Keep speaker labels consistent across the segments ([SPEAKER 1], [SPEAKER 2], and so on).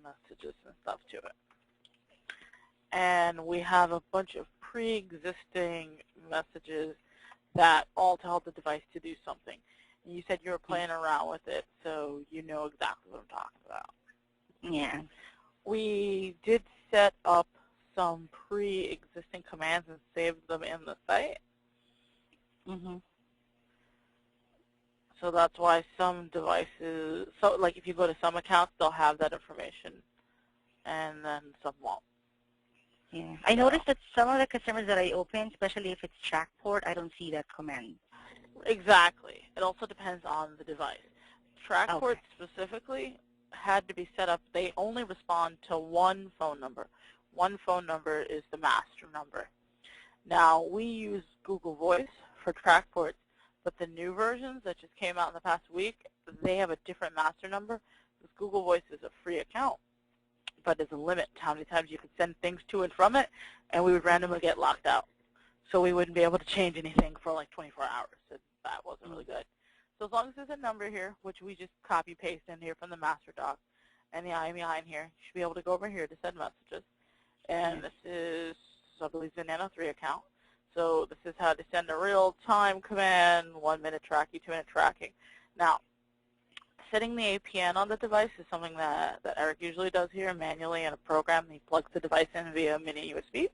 [SPEAKER 1] messages and stuff to it. And we have a bunch of pre-existing messages that all tell the device to do something. And you said you were playing around with it, so you know exactly what I'm talking about.
[SPEAKER 2] Yeah.
[SPEAKER 1] We did set up some pre-existing commands and saved them in the site.
[SPEAKER 2] Mm-hmm.
[SPEAKER 1] So that's why some devices, so like if you go to some accounts, they'll have that information, and then some won't.
[SPEAKER 2] Yeah. I noticed that some of the customers that I open, especially if it's track port, I don't see that command.
[SPEAKER 1] Exactly. It also depends on the device. Track ports specifically had to be set up. They only respond to one phone number. One phone number is the master number. Now, we use Google Voice for track ports, but the new versions that just came out in the past week, they have a different master number. Because Google Voice is a free account, but there's a limit to how many times you can send things to and from it, and we would randomly get locked out. So we wouldn't be able to change anything for like 24 hours. So that wasn't really good. So as long as there's a number here, which we just copy-paste in here from the master doc, and the IMEI in here, you should be able to go over here to send messages. And this is, I believe, the Nano 3 account. So this is how to send a real-time command, 1-minute tracking, 2-minute tracking. Now, setting the APN on the device is something that Eric usually does here manually in a program. He plugs the device in via mini USB.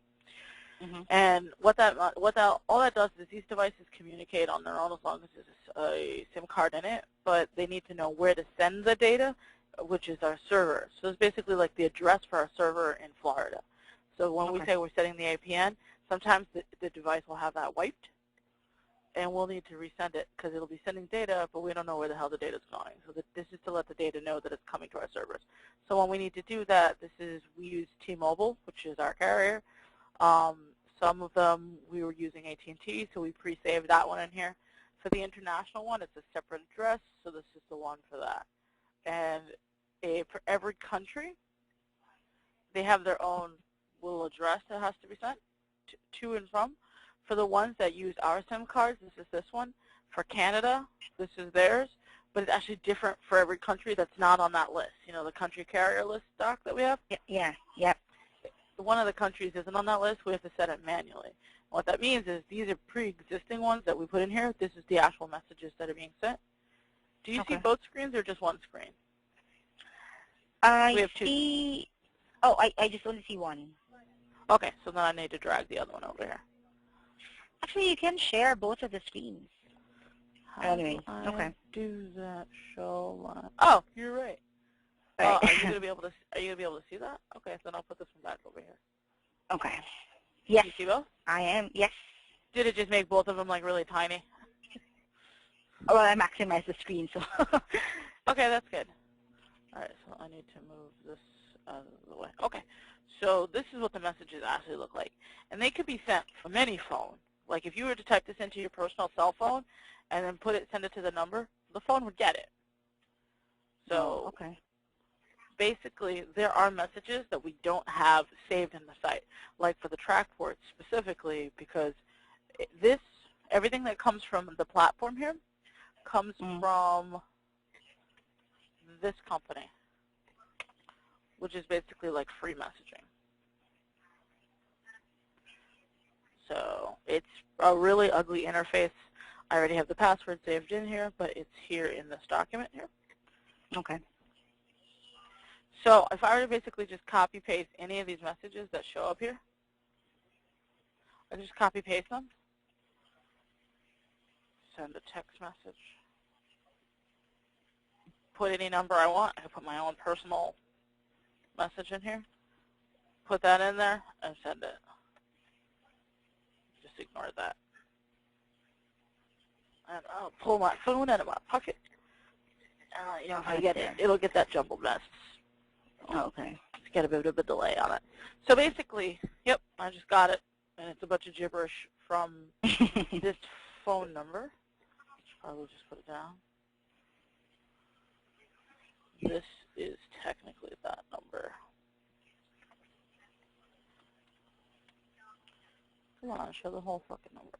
[SPEAKER 1] Mm-hmm. And all that does is these devices communicate on their own as long as there's a SIM card in it, but they need to know where to send the data, which is our server. So it's basically like the address for our server in Florida. So when we say we're setting the APN, sometimes the device will have that wiped, and we'll need to resend it because it'll be sending data, but we don't know where the hell the data is going. So this is to let the data know that it's coming to our servers. So when we need to do that, we use T-Mobile, which is our carrier. Some of them we were using AT&T, so we pre-saved that one in here. For the international one, it's a separate address, so this is the one for that. And for every country, they have their own little address that has to be sent to and from. For the ones that use our SIM cards, this is this one. For Canada, this is theirs, but it's actually different for every country that's not on that list. You know, the country carrier list doc that we have?
[SPEAKER 2] Yeah.
[SPEAKER 1] One of the countries isn't on that list. We have to set it manually. What that means is these are pre-existing ones that we put in here. This is the actual messages that are being sent. Do you see both screens or just one screen?
[SPEAKER 2] I see. Oh, I just only see one.
[SPEAKER 1] Okay, so then I need to drag the other one over here.
[SPEAKER 2] Actually, you can share both of the screens. Anyway,
[SPEAKER 1] okay. Do that show line? Oh, you're right.
[SPEAKER 2] Right.
[SPEAKER 1] Are you gonna be able to see that? Okay, then I'll put this one back over here.
[SPEAKER 2] Okay. Yes.
[SPEAKER 1] You see both?
[SPEAKER 2] I am. Yes.
[SPEAKER 1] Did it just make both of them like really tiny?
[SPEAKER 2] Well, I maximized the screen, so.
[SPEAKER 1] Okay, that's good. All right, so I need to move this out of the way. Okay, so this is what the messages actually look like, and they could be sent from any phone. Like if you were to type this into your personal cell phone and then send it to the number, the phone would get it. So basically, there are messages that we don't have saved in the site, like for the track ports specifically, because everything that comes from the platform here comes from this company, which is basically like free messaging. So it's a really ugly interface. I already have the password saved in here, but it's here in this document here.
[SPEAKER 2] Okay.
[SPEAKER 1] So if I were to basically just copy-paste any of these messages that show up here, I just copy-paste them, send a text message, put any number I want. I can put my own personal message in here, put that in there, and send it. Just ignore that. And I'll pull my phone out of my pocket. You know, if I get it, it'll get that jumbled mess.
[SPEAKER 2] Oh, okay.
[SPEAKER 1] It's got a bit of a delay on it. So basically, yep, I just got it, and it's a bunch of gibberish from this phone number. I will just put it down. This is technically that number. Come on, show the whole fucking number.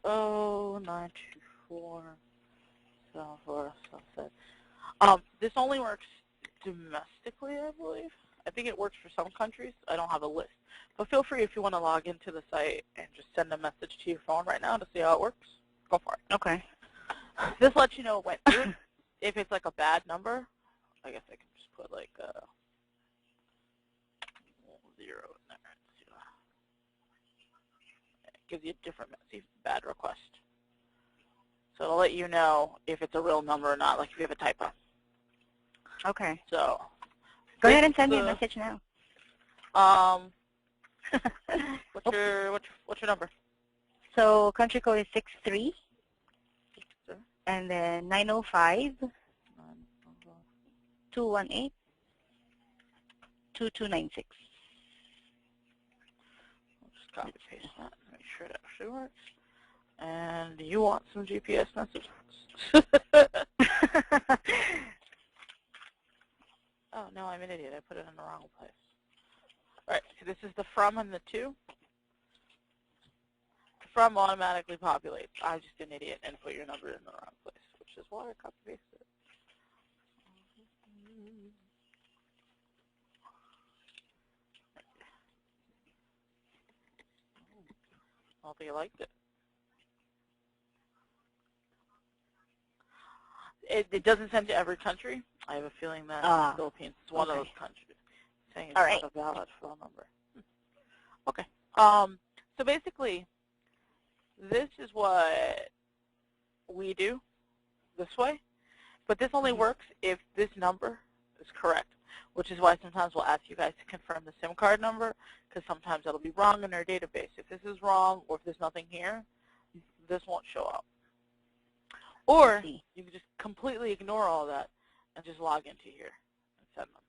[SPEAKER 1] 720-924-7477. This only works domestically, I believe. I think it works for some countries. I don't have a list. But feel free if you want to log into the site and just send a message to your phone right now to see how it works. Go for it.
[SPEAKER 2] Okay.
[SPEAKER 1] This lets you know it went through. If it's like a bad number, I guess I can just put like a 0 in there. It gives you a different bad request. So it'll let you know if it's a real number or not, like if you have a typo.
[SPEAKER 2] Okay.
[SPEAKER 1] So
[SPEAKER 2] go ahead and send me a message now.
[SPEAKER 1] What's your number?
[SPEAKER 2] So country code is 63, and then 905 218 2296.
[SPEAKER 1] I'll just copy paste that and make sure it actually works. And you want some GPS messages? Oh, no, I'm an idiot. I put it in the wrong place. All right, so this is the from and the to. The from automatically populates. I'm just an idiot and put your number in the wrong place, which is why I copy pasted it. I don't think you liked it. It doesn't send to every country. I have a feeling that the Philippines is one of those countries saying it's not a valid phone number. Okay. So basically, this is what we do this way, but this only works if this number is correct, which is why sometimes we'll ask you guys to confirm the SIM card number, because sometimes it'll be wrong in our database. If this is wrong or if there's nothing here, this won't show up. Or you can just completely ignore all that and just log into here and send them.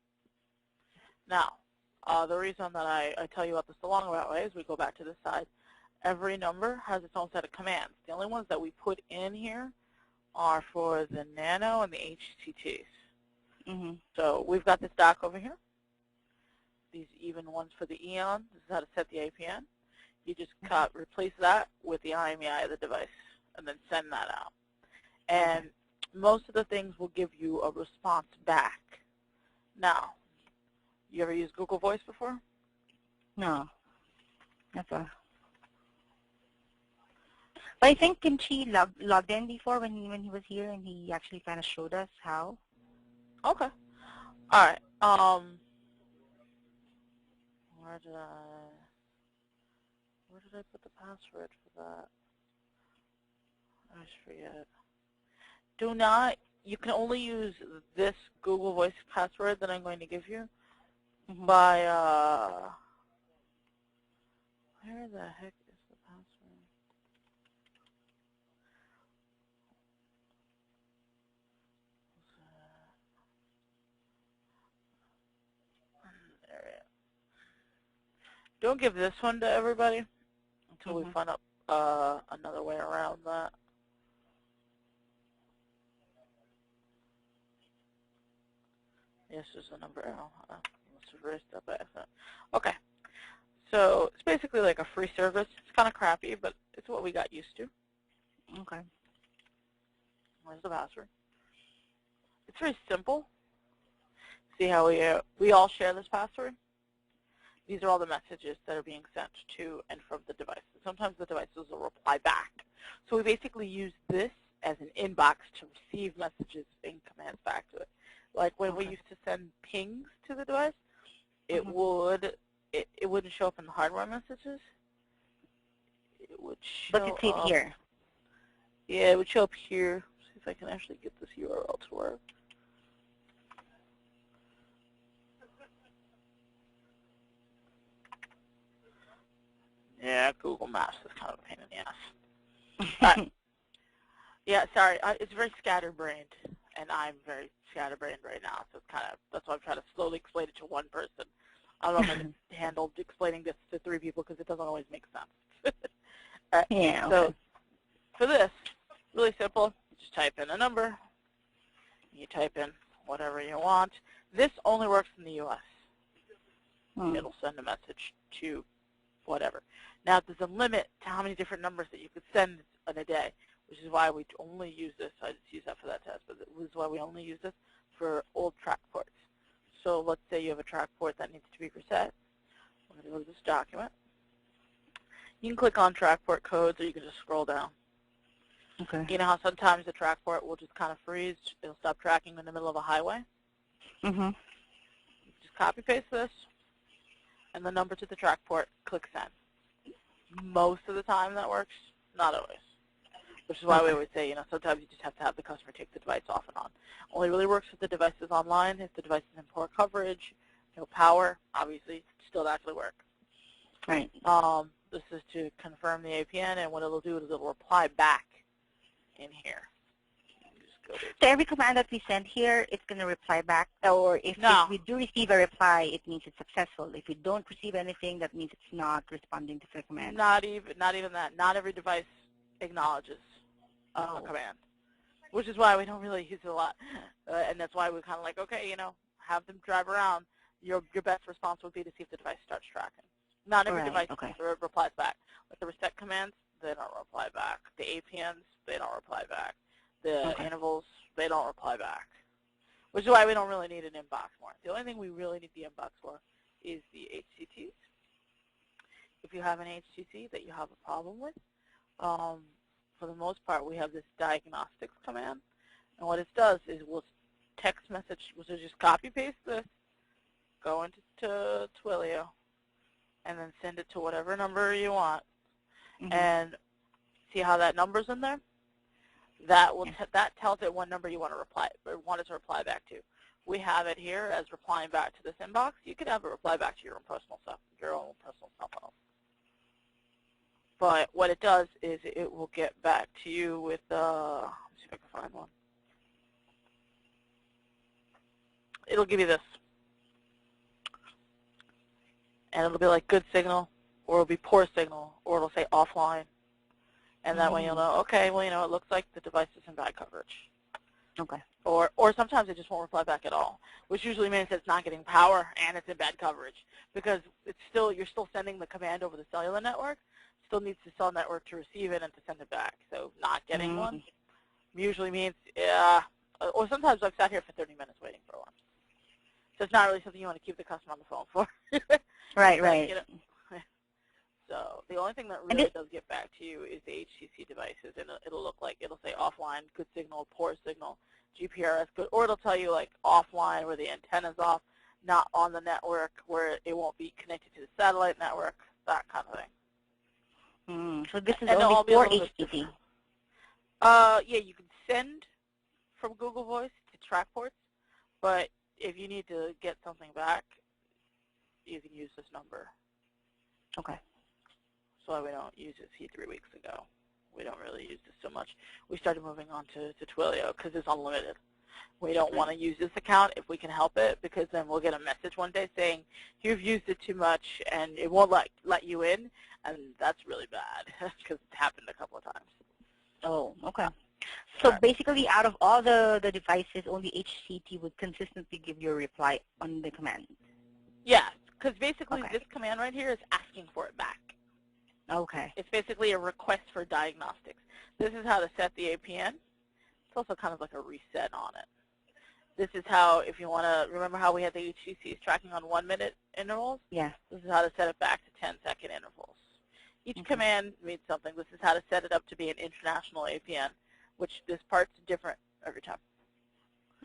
[SPEAKER 1] Now, the reason that I tell you about this the long way is we go back to this side. Every number has its own set of commands. The only ones that we put in here are for the nano and the HTTs. So we've got this doc over here. These even ones for the EON. This is how to set the APN. You just replace that with the IMEI of the device and then send that out. And most of the things will give you a response back. Now, you ever used Google Voice before?
[SPEAKER 2] No. Never. But I think Kimchi logged in before when he was here, and he actually kind of showed us how.
[SPEAKER 1] Okay. All right. Where did I put the password for that? I just forget. Do not, you can only use this Google Voice password that I'm going to give you by, where the heck is the password? There it is. Don't give this one to everybody until we find out another way around that. Yes, there's a number. Oh, I must have erased that by accident. Okay. So it's basically like a free service. It's kind of crappy, but it's what we got used to.
[SPEAKER 2] Okay.
[SPEAKER 1] Where's the password? It's very simple. See how we all share this password? These are all the messages that are being sent to and from the device. Sometimes the devices will reply back. So we basically use this as an inbox to receive messages and commands back to it. Like when we used to send pings to the device, it wouldn't show up in the hardware messages. It would show
[SPEAKER 2] but it's it here.
[SPEAKER 1] Yeah, it would show up here. See if I can actually get this URL to work. Yeah, Google Maps is kind of a pain in the ass. Yeah, sorry, it's very scatterbrained, and I'm very scatterbrained right now, so it's that's why I'm trying to slowly explain it to one person. I don't know if I can handle explaining this to 3 people because it doesn't always make sense.
[SPEAKER 2] Yeah.
[SPEAKER 1] So for this, really simple. You just type in a number. You type in whatever you want. This only works in the U.S. It'll send a message to whatever. Now, there's a limit to how many different numbers that you could send in a day, which is why we only use this. I just use that for that test, but this is why we only use this for old track ports. So let's say you have a track port that needs to be reset. We're going to go to this document. You can click on track port codes, or you can just scroll down.
[SPEAKER 2] Okay.
[SPEAKER 1] You know how sometimes the track port will just kind of freeze? It'll stop tracking in the middle of a highway?
[SPEAKER 2] Mm-hmm.
[SPEAKER 1] Just copy paste this, and the number to the track port, click send. Most of the time that works, not always. Which is why we always say, sometimes you just have to have the customer take the device off and on. Only really works if the device is online. If the device is in poor coverage, no power, obviously, still not going to work.
[SPEAKER 2] Right.
[SPEAKER 1] This is to confirm the APN, and what it'll do is it'll reply back in here.
[SPEAKER 2] So every command that we send here, it's going to reply back, or if we do receive a reply, it means it's successful. If we don't receive anything, that means it's not responding to the command.
[SPEAKER 1] Not even that. Not every device acknowledges a command, which is why we don't really use it a lot. And that's why we're kind of like, okay, have them drive around. Your best response would be to see if the device starts tracking. Not every device replies back. Like the reset commands, they don't reply back. The APNs, they don't reply back. The intervals, they don't reply back. Which is why we don't really need an inbox more. The only thing we really need the inbox for is the HCTs. If you have an HCT that you have a problem with, for the most part, we have this diagnostics command. And what it does is we'll text message, we'll just copy paste this, go into Twilio, and then send it to whatever number you want. And see how that number's in there? That will that tells it what number you want to reply or want it to reply back to. We have it here as replying back to this inbox. You could have it reply back to your own personal cell phone. But what it does is it will get back to you with let's see if I can find one. It'll give you this. And it'll be like good signal, or it'll be poor signal, or it'll say offline. And that way you'll know, okay, well, it looks like the device is in bad coverage.
[SPEAKER 2] Okay.
[SPEAKER 1] Or sometimes it just won't reply back at all, which usually means it's not getting power and it's in bad coverage, because you're still sending the command over the cellular network. Still needs the cell network to receive it and to send it back. So not getting one usually means, or sometimes I've sat here for 30 minutes waiting for one. So it's not really something you want to keep the customer on the phone for.
[SPEAKER 2] Right.
[SPEAKER 1] So the only thing that really does get back to you is the HTC devices, and it'll say offline, good signal, poor signal, GPRS, good, or it'll tell you like offline where the antenna's off, not on the network where it won't be connected to the satellite network, that kind of thing.
[SPEAKER 2] So this is only for HTC.
[SPEAKER 1] Yeah, you can send from Google Voice to track ports, but if you need to get something back, you can use this number.
[SPEAKER 2] Okay.
[SPEAKER 1] That's why we don't use it. See, 3 weeks ago, we don't really use this so much. We started moving on to Twilio because it's unlimited. We don't want to use this account if we can help it, because then we'll get a message one day saying, you've used it too much, and it won't let you in, and that's really bad because it's happened a couple of times.
[SPEAKER 2] Oh, okay. So basically, out of all the devices, only HCT would consistently give you a reply on the command.
[SPEAKER 1] Yeah, because basically this command right here is asking for it back.
[SPEAKER 2] Okay.
[SPEAKER 1] It's basically a request for diagnostics. This is how to set the APN. It's also kind of like a reset on it. This is how, if you want to, remember how we had the HCCs tracking on 1-minute intervals?
[SPEAKER 2] Yeah.
[SPEAKER 1] This is how to set it back to 10-second intervals. Each command means something. This is how to set it up to be an international APN, which this part's different every time.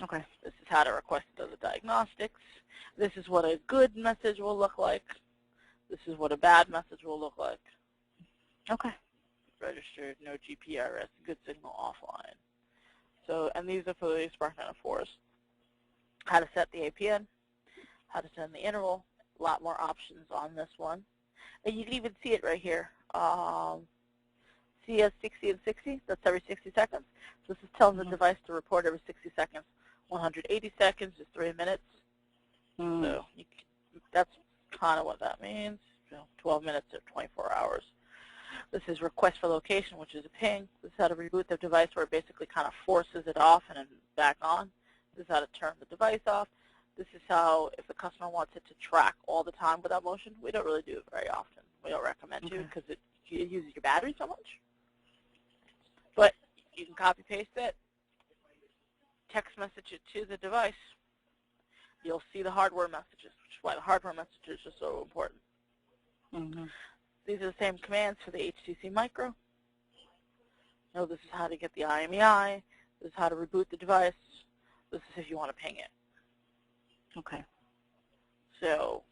[SPEAKER 2] Okay.
[SPEAKER 1] This is how to request the diagnostics. This is what a good message will look like. This is what a bad message will look like.
[SPEAKER 2] Okay.
[SPEAKER 1] Registered, no GPRS, good signal offline. So, and these are for the Spark 904s. How to set the APN, how to send the interval, a lot more options on this one. And you can even see it right here. CS 60 and 60, that's every 60 seconds. So this is telling the device to report every 60 seconds. 180 seconds is 3 minutes. So that's kind of what that means. 12 minutes or 24 hours. This is request for location, which is a ping. This is how to reboot the device, where it basically kind of forces it off and then back on. This is how to turn the device off. This is how, if the customer wants it to track all the time without motion, we don't really do it very often. We don't recommend to, because it uses your battery so much. But you can copy paste it, text message it to the device, you'll see the hardware messages, which is why the hardware messages are so important.
[SPEAKER 2] Mm-hmm.
[SPEAKER 1] These are the same commands for the HTC Micro. This is how to get the IMEI. This is how to reboot the device. This is if you want to ping it.
[SPEAKER 2] Okay.
[SPEAKER 1] So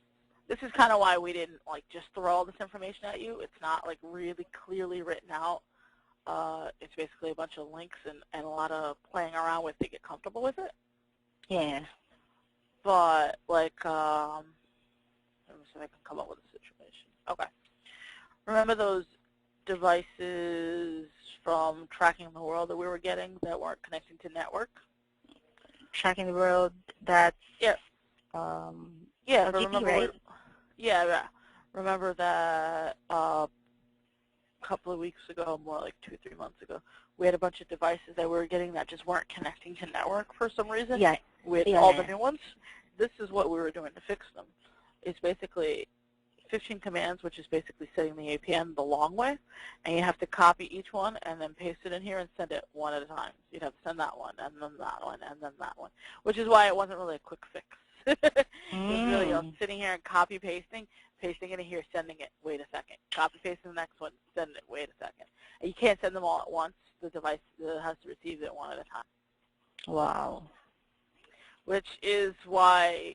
[SPEAKER 1] this is kind of why we didn't just throw all this information at you. It's not really clearly written out. It's basically a bunch of links and a lot of playing around with to get comfortable with it.
[SPEAKER 2] Yeah.
[SPEAKER 1] But let me see if I can come up with a situation. Okay. Remember those devices from Tracking the World that we were getting that weren't connecting to network?
[SPEAKER 2] Tracking the World, that's
[SPEAKER 1] yeah. Yeah, but
[SPEAKER 2] LGP,
[SPEAKER 1] remember
[SPEAKER 2] right?
[SPEAKER 1] Yeah. Remember that a couple of weeks ago, more like 2-3 months ago, we had a bunch of devices that we were getting that just weren't connecting to network for some reason.
[SPEAKER 2] Yeah.
[SPEAKER 1] With all the new ones. This is what we were doing to fix them. It's basically 15 commands, which is basically setting the APN the long way, and you have to copy each one and then paste it in here and send it one at a time. So you'd have to send that one, and then that one, and then that one, which is why it wasn't really a quick fix. It was really sitting here and copy pasting it in here, sending it, wait a second, copy pasting the next one, send it, wait a second. And you can't send them all at once. The device has to receive it one at a time.
[SPEAKER 2] Wow.
[SPEAKER 1] Which is why,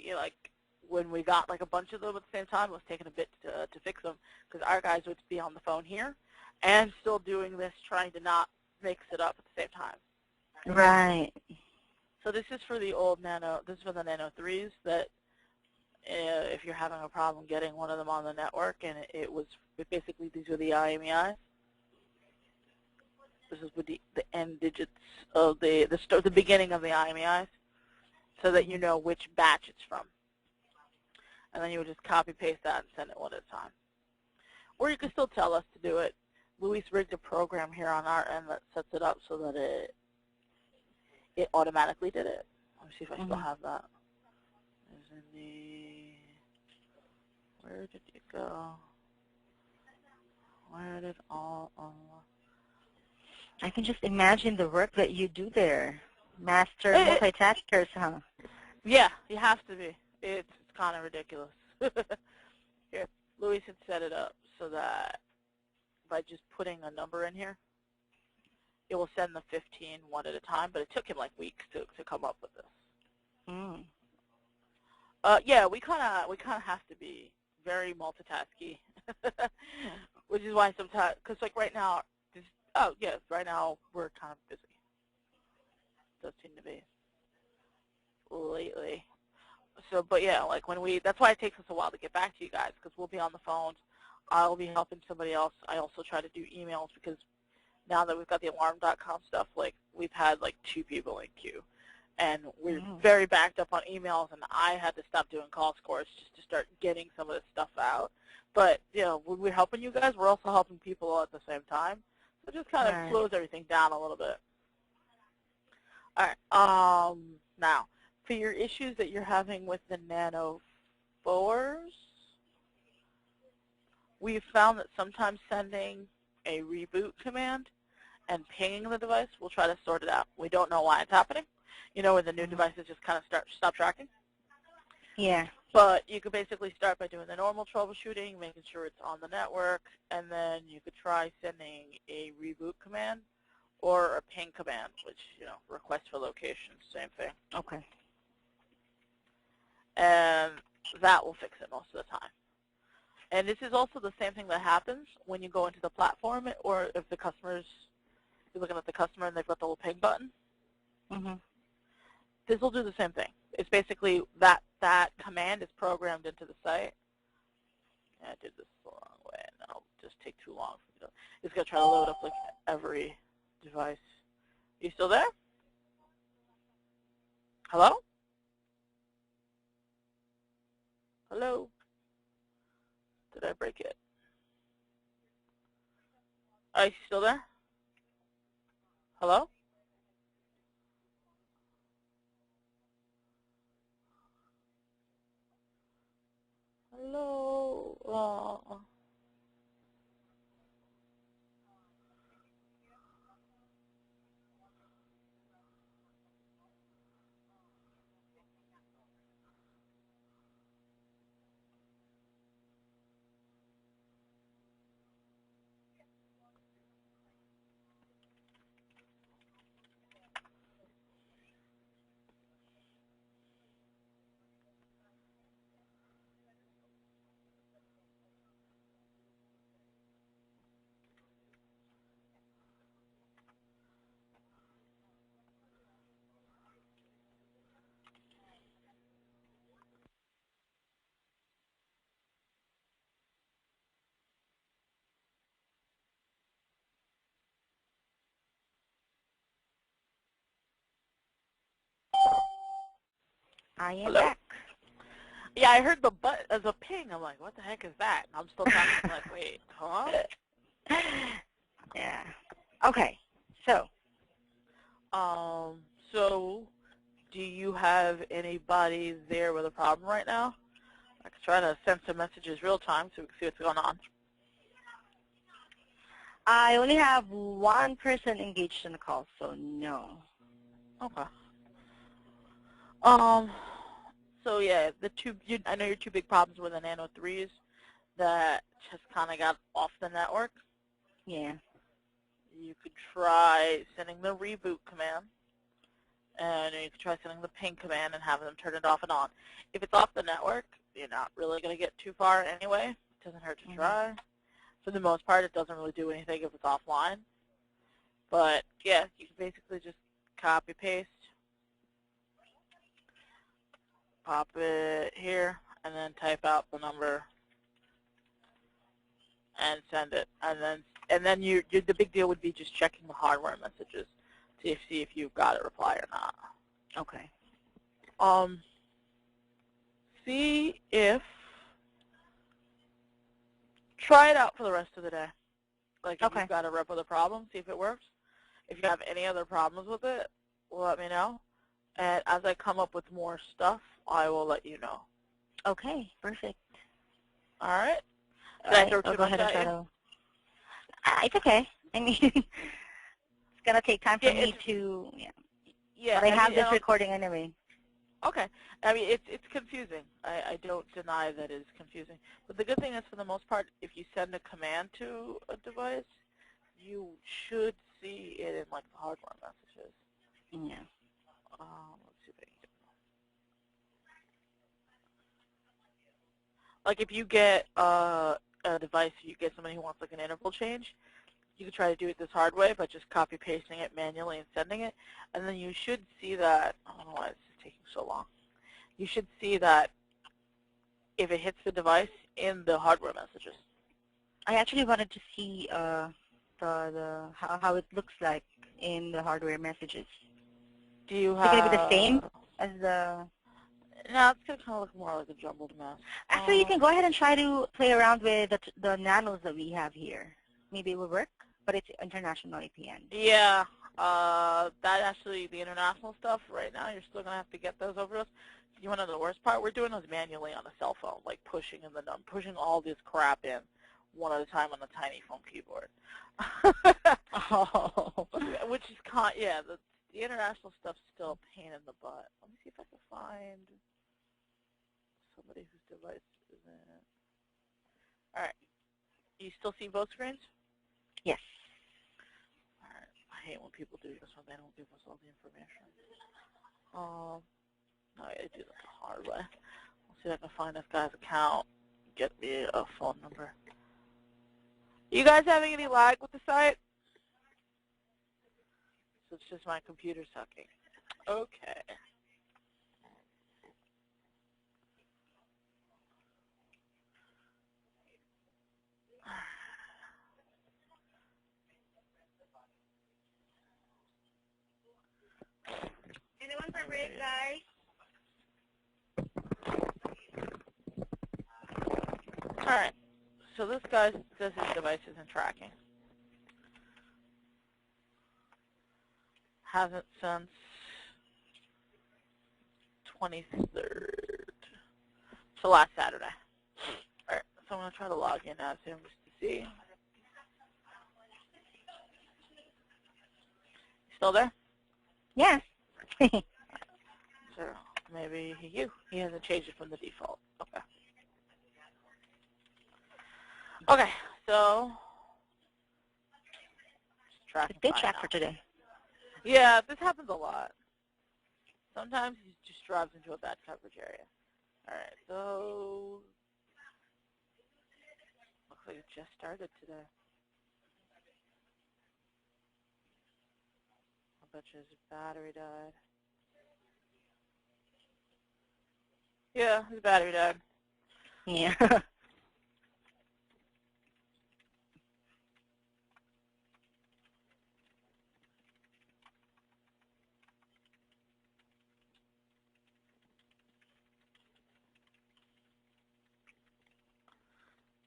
[SPEAKER 1] when we got a bunch of them at the same time, it was taking a bit to fix them, because our guys would be on the phone here and still doing this, trying to not mix it up at the same time.
[SPEAKER 2] Right.
[SPEAKER 1] So this is for the old Nano. This is for the Nano 3s that if you're having a problem getting one of them on the network, and basically these are the IMEIs. This is with the end digits of the beginning of the IMEIs, so that you know which batch it's from. And then you would just copy paste that and send it one at a time. Or you can still tell us to do it. Luis rigged a program here on our end that sets it up so that it automatically did it. Let me see if I still have that. Where did it go? Where did all
[SPEAKER 2] I can just imagine the work that you do there. Master multitaskers, huh?
[SPEAKER 1] Yeah, you have to be. It's kind of ridiculous. Here, Luis had set it up so that by just putting a number in here, it will send the 15 one at a time, but it took him weeks to come up with this. Yeah, we kind of have to be very multitasky, which is why sometimes, because right now, right now we're kind of busy. Does seem to be lately. So, but yeah, that's why it takes us a while to get back to you guys, because we'll be on the phones. I'll be helping somebody else. I also try to do emails, because now that we've got the alarm.com stuff, we've had 2 people in queue. And we're very backed up on emails, and I had to stop doing call scores just to start getting some of this stuff out. But, when we're helping you guys, we're also helping people at the same time. So it just kind of slows everything down a little bit. All right. Now, for your issues that you're having with the Nano 4s, we've found that sometimes sending a reboot command and pinging the device will try to sort it out. We don't know why it's happening. When the new devices just kind of stop tracking.
[SPEAKER 2] Yeah.
[SPEAKER 1] But you could basically start by doing the normal troubleshooting, making sure it's on the network, and then you could try sending a reboot command or a ping command, which, request for location, same thing.
[SPEAKER 2] Okay.
[SPEAKER 1] And that will fix it most of the time. And this is also the same thing that happens when you go into the platform, or if you're looking at the customer and they've got the little ping button. This will do the same thing. It's basically that command is programmed into the site. Yeah, I did this the wrong way, and that'll just take too long. It's going to try to load up every device. You still there? Hello? Hello? Did I break it? Are you still there? Hello? Hello?
[SPEAKER 2] I am
[SPEAKER 1] Hello?
[SPEAKER 2] back.
[SPEAKER 1] Yeah, I heard the butt as a ping. I'm like, what the heck is that? And I'm still talking. I'm like, wait, huh?
[SPEAKER 2] Yeah. Okay. So.
[SPEAKER 1] So, do you have anybody there with a problem right now? I can try to send some messages real time so we can see what's going on.
[SPEAKER 2] I only have one person engaged in the call, so no.
[SPEAKER 1] Okay. So yeah, I know your two big problems were the Nano 3s that just kind of got off the network.
[SPEAKER 2] Yeah.
[SPEAKER 1] You could try sending the reboot command, and you could try sending the ping command and having them turn it off and on. If it's off the network, you're not really going to get too far anyway. It doesn't hurt to try. For the most part, it doesn't really do anything if it's offline. But yeah, you can basically just copy paste, pop it here, and then type out the number and send it. And then the big deal would be just checking the hardware messages to see if you've got a reply or not.
[SPEAKER 2] Okay.
[SPEAKER 1] See if try it out for the rest of the day. Like if you've got a rep with a problem, see if it works. If you have any other problems with it, let me know. And as I come up with more stuff, I will let you know.
[SPEAKER 2] Okay, perfect.
[SPEAKER 1] All right.
[SPEAKER 2] I'll go ahead and try to. It's okay. I mean, it's gonna take time for me to. Yeah. But I have this recording anyway.
[SPEAKER 1] Okay. I mean, it's confusing. I don't deny that it's confusing. But the good thing is, for the most part, if you send a command to a device, you should see it in like the hardware messages.
[SPEAKER 2] Yeah.
[SPEAKER 1] Let's see if I can get like if you get a device, you get somebody who wants like an interval change, you can try to do it this hard way by just copy pasting it manually and sending it, and then you should see that. I don't know why this is taking so long. You should see that if it hits the device in the hardware messages.
[SPEAKER 2] I actually wanted to see how it looks like in the hardware messages.
[SPEAKER 1] Do you have?
[SPEAKER 2] Is it going to be the same as the?
[SPEAKER 1] No, it's going to kind of look more like a jumbled mess.
[SPEAKER 2] Actually, you can go ahead and try to play around with the nanos that we have here. Maybe it will work, but it's international APN.
[SPEAKER 1] Yeah, that actually, the international stuff right now, you're still going to have to get those over us. You want to know the worst part? We're doing those manually on a cell phone, like pushing all this crap in one at a time on a tiny phone keyboard.
[SPEAKER 2] Oh.
[SPEAKER 1] Which is, the international stuff's still a pain in the butt. Let me see if I can find somebody whose device is in it. All right. Do you still see both screens?
[SPEAKER 2] Yes.
[SPEAKER 1] All right. I hate when people do this when they don't give us all the information. No, I do this the hard way. Let's see if I can find this guy's account. Get me a phone number. You guys having any lag with the site? So it's just my computer sucking. Okay.
[SPEAKER 2] Anyone for break, guys?
[SPEAKER 1] All right. So this guy says his device isn't tracking. Hasn't since 23rd. So last Saturday. All right. So I'm going to try to log in as him just to see. Still there?
[SPEAKER 2] Yes.
[SPEAKER 1] So maybe he hasn't changed it from the default. Okay. Okay, so
[SPEAKER 2] It's a good track for today.
[SPEAKER 1] Yeah, this happens a lot. Sometimes he just drives into a bad coverage area. All right, so looks like it just started today. I bet you his battery died. Yeah, his battery died.
[SPEAKER 2] Yeah.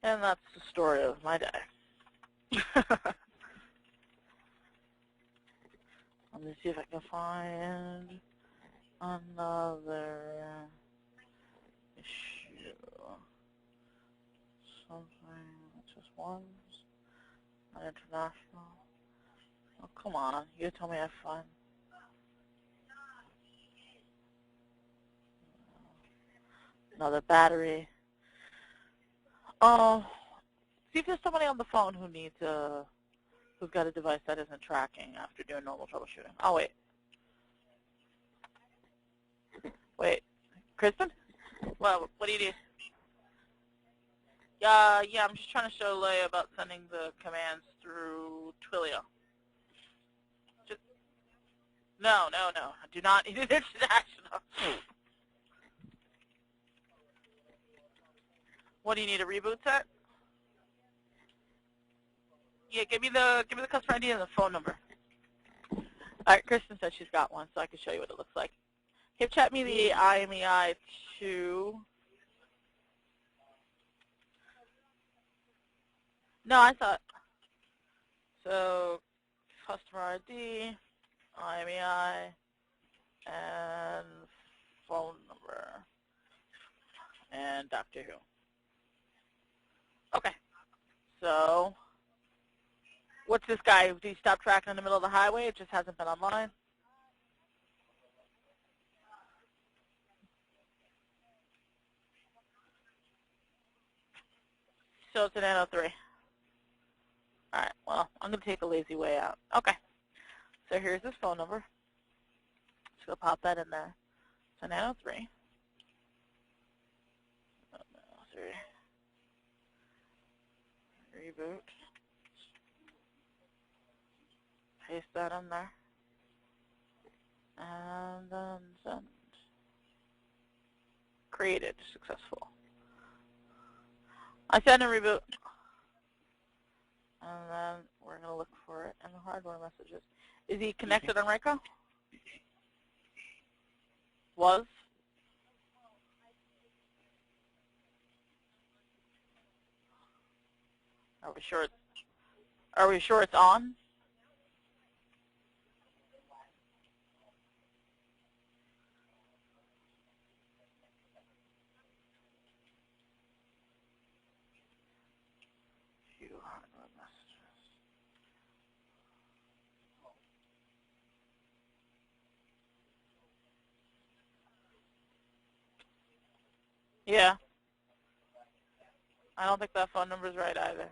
[SPEAKER 1] And that's the story of my day. Let me see if I can find another issue. Something, just one, not international. Oh, come on. You tell me I have fun. Another battery. Oh, see if there's somebody on the phone who needs who's got a device that isn't tracking after doing normal troubleshooting. Oh, wait. Wait. Kristen? Well, what do you need? Yeah, I'm just trying to show Leia about sending the commands through Twilio. No. I do not need it international. What do you need, a reboot set? Yeah, give me the customer ID and the phone number. All right, Kristen said she's got one, so I can show you what it looks like. Hip chat me the IMEI to. No, I thought. So, customer ID, IMEI, and phone number, and Dr. Who. Okay. So, what's this guy? Did he stop tracking in the middle of the highway? It just hasn't been online? So it's an N03. All right, well, I'm going to take a lazy way out. Okay. So here's his phone number. Just going to pop that in there. It's an N03. Reboot. Paste that in there. And then send. Created. Successful. I send a reboot. And then we're going to look for it in the hardware messages. Is he connected on Reiko? Was? Are we sure it's on? Few hardware messages. Yeah. I don't think that phone number's right either.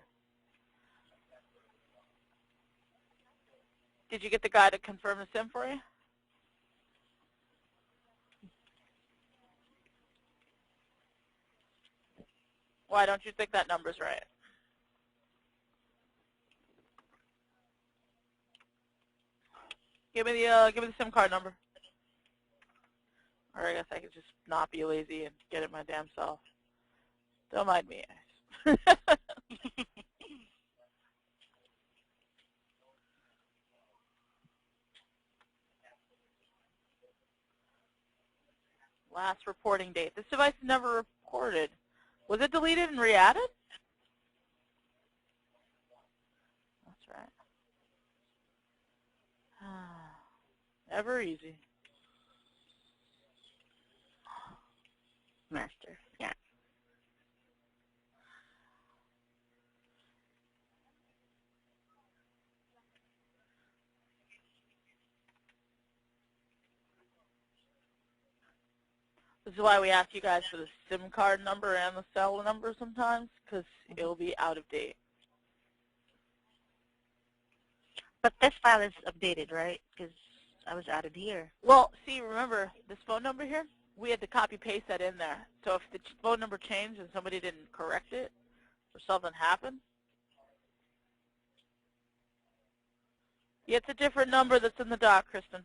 [SPEAKER 1] Did you get the guy to confirm the SIM for you? Why don't you think that number's right? Give me the SIM card number. Or I guess I could just not be lazy and get it my damn self. Don't mind me. Last reporting date. This device never reported. Was it deleted and re-added? That's right. Never easy.
[SPEAKER 2] Master, yeah.
[SPEAKER 1] This is why we ask you guys for the SIM card number and the cell number sometimes, because it'll be out of date.
[SPEAKER 2] But this file is updated, right? Because I was added here.
[SPEAKER 1] Well, see, remember, this phone number here, we had to copy-paste that in there. So if the phone number changed and somebody didn't correct it, or something happened, yeah, it's a different number that's in the doc, Kristen.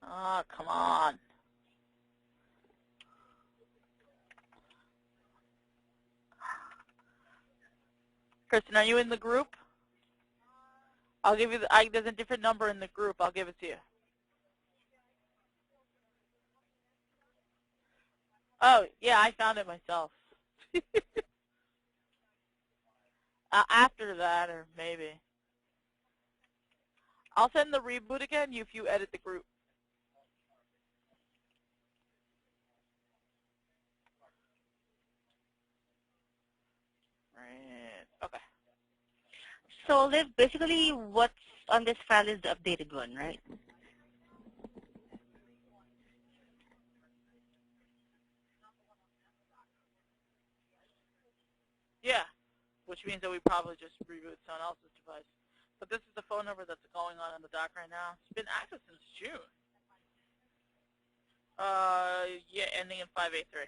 [SPEAKER 1] Oh, come on. Kristen, are you in the group? I'll give you there's a different number in the group. I'll give it to you. Oh, yeah, I found it myself. After that, or maybe. I'll send the reboot again if you edit the group. Right. Okay.
[SPEAKER 2] So, Liv, basically what's on this file is the updated one, right?
[SPEAKER 1] Yeah, which means that we probably just reboot someone else's device. But this is the phone number that's going on in the dock right now. It's been active since June. Yeah, ending in 583.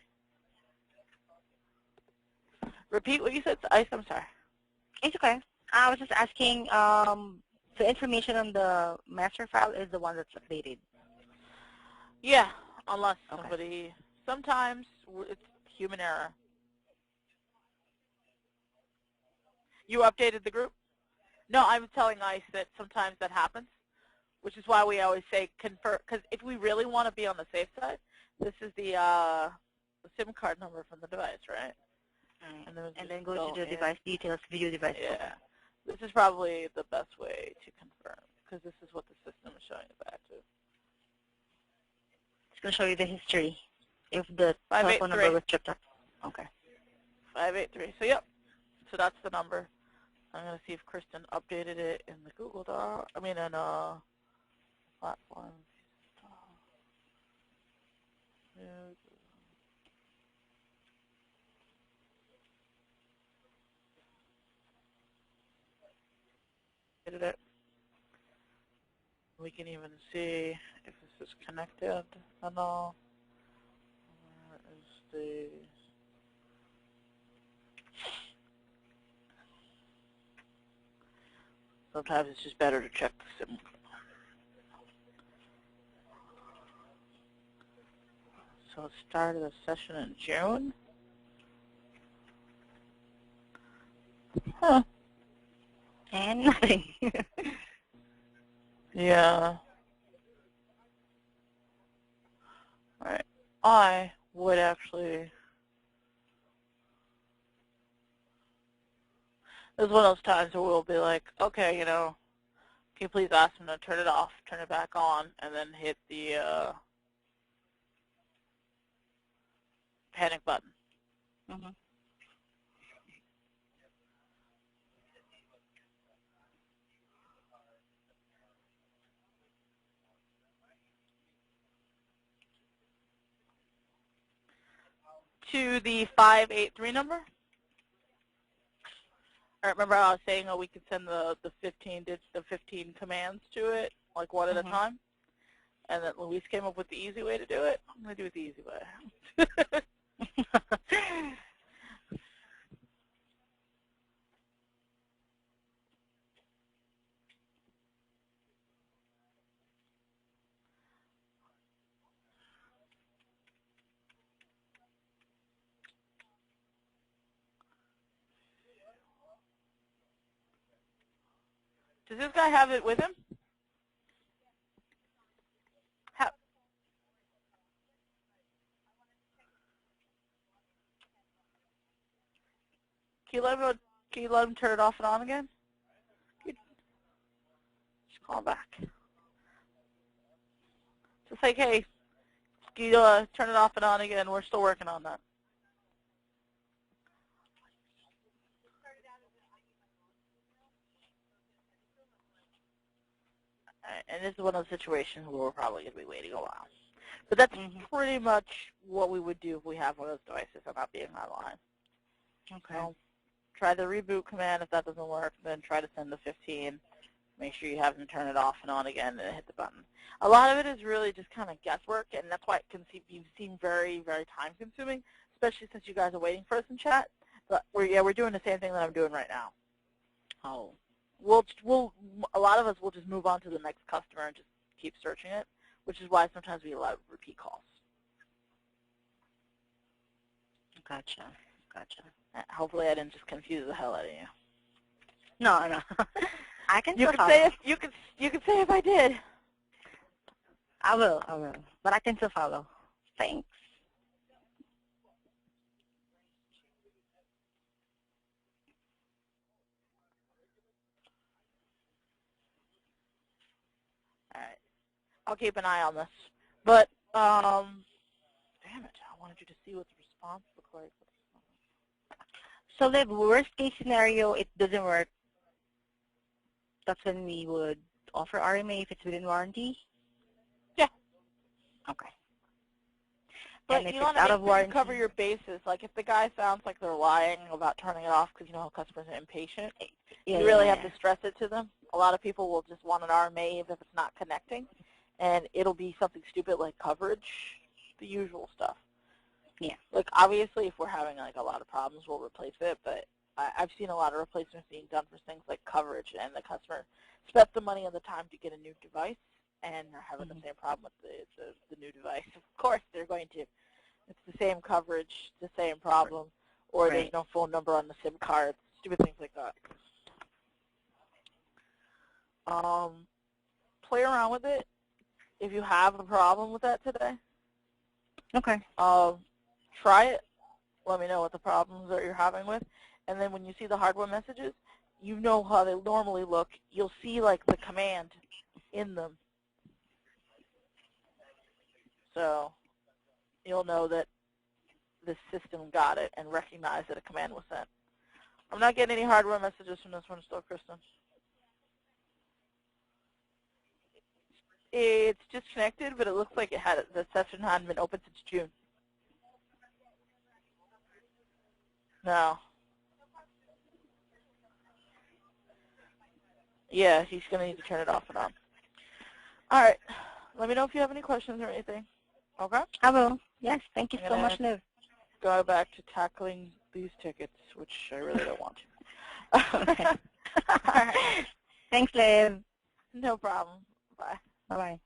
[SPEAKER 1] Repeat what you said. I'm sorry.
[SPEAKER 2] It's okay. I was just asking, the information on the master file is the one that's updated.
[SPEAKER 1] Yeah, unless somebody, sometimes it's human error. You updated the group? No, I was telling ICE that sometimes that happens, which is why we always say confirm, because if we really want to be on the safe side, this is the SIM card number from the device, right?
[SPEAKER 2] And then go to the device details, view device.
[SPEAKER 1] Yeah. This is probably the best way to confirm, because this is what the system is showing it back to.
[SPEAKER 2] It's going to show you the history if the telephone number was tripped up. Okay.
[SPEAKER 1] 583. So, yep. So that's the number. I'm going to see if Kristen updated it in the Google Doc. I mean, in platform. Did it. We can even see if this is connected at all. Where is the... Sometimes it's just better to check the SIM. So it started a session in June. Huh.
[SPEAKER 2] And nothing.
[SPEAKER 1] Yeah. All right. I would actually... This is one of those times where we'll be like, okay, you know, can you please ask them to turn it off, turn it back on, and then hit the panic button.
[SPEAKER 2] Mm-hmm.
[SPEAKER 1] To the 583 number. I remember I was saying, oh, we could send the 15 commands to it, like one at a time. And then Luis came up with the easy way to do it. I'm going to do it the easy way. Does this guy have it with him? Can you let him turn it off and on again? Just call him back. Just like, hey, can you turn it off and on again? We're still working on that. And this is one of those situations where we're probably going to be waiting a while. But that's pretty much what we would do if we have one of those devices and not being online.
[SPEAKER 2] Okay.
[SPEAKER 1] So try the reboot command. If that doesn't work, then try to send the 15. Make sure you have them turn it off and on again and hit the button. A lot of it is really just kind of guesswork, and that's why it can seem very, very time-consuming, especially since you guys are waiting for us in chat. But we're doing the same thing that I'm doing right now.
[SPEAKER 2] Oh.
[SPEAKER 1] A lot of us will just move on to the next customer and just keep searching it, which is why sometimes we allow repeat calls.
[SPEAKER 2] Gotcha.
[SPEAKER 1] Hopefully I didn't just confuse the hell out of you.
[SPEAKER 2] No. I can
[SPEAKER 1] You
[SPEAKER 2] still
[SPEAKER 1] can
[SPEAKER 2] follow.
[SPEAKER 1] say if you can say if I did.
[SPEAKER 2] I will. But I can still follow. Thanks.
[SPEAKER 1] All right. I'll keep an eye on this. But damn it, I wanted you to see what the response looked like.
[SPEAKER 2] So the worst case scenario, it doesn't work. That's when we would offer RMA if it's within warranty?
[SPEAKER 1] Yeah.
[SPEAKER 2] Okay.
[SPEAKER 1] But
[SPEAKER 2] and if
[SPEAKER 1] you
[SPEAKER 2] it's
[SPEAKER 1] want to
[SPEAKER 2] out
[SPEAKER 1] make
[SPEAKER 2] of
[SPEAKER 1] sure
[SPEAKER 2] warranty,
[SPEAKER 1] you cover your bases. Like if the guy sounds like they're lying about turning it off because you know how customers are impatient, you really have to stress it to them. A lot of people will just want an RMA if it's not connecting, and it'll be something stupid like coverage, the usual stuff.
[SPEAKER 2] Yeah.
[SPEAKER 1] Like obviously, if we're having like a lot of problems, we'll replace it. But I've seen a lot of replacements being done for things like coverage, and the customer spent the money and the time to get a new device, and they're having the same problem with the new device. Of course, they're going to. It's the same coverage, the same problem, or there's no phone number on the SIM card, stupid things like that. Play around with it. If you have a problem with that today,
[SPEAKER 2] okay.
[SPEAKER 1] Try it. Let me know what the problems that you're having with. And then when you see the hardware messages, you know how they normally look. You'll see like the command in them. So you'll know that the system got it and recognized that a command was sent. I'm not getting any hardware messages from this one still, Kristen. It's disconnected, but it looks like it had the session hadn't been open since June. No. Yeah, he's going to need to turn it off and on. All right. Let me know if you have any questions or anything. Okay?
[SPEAKER 2] I will. Yes. Thank you so much, Liv.
[SPEAKER 1] Go back to tackling these tickets, which I really don't want to.
[SPEAKER 2] Okay. All right. Thanks, Liv.
[SPEAKER 1] No problem. Bye.
[SPEAKER 2] Bye-bye.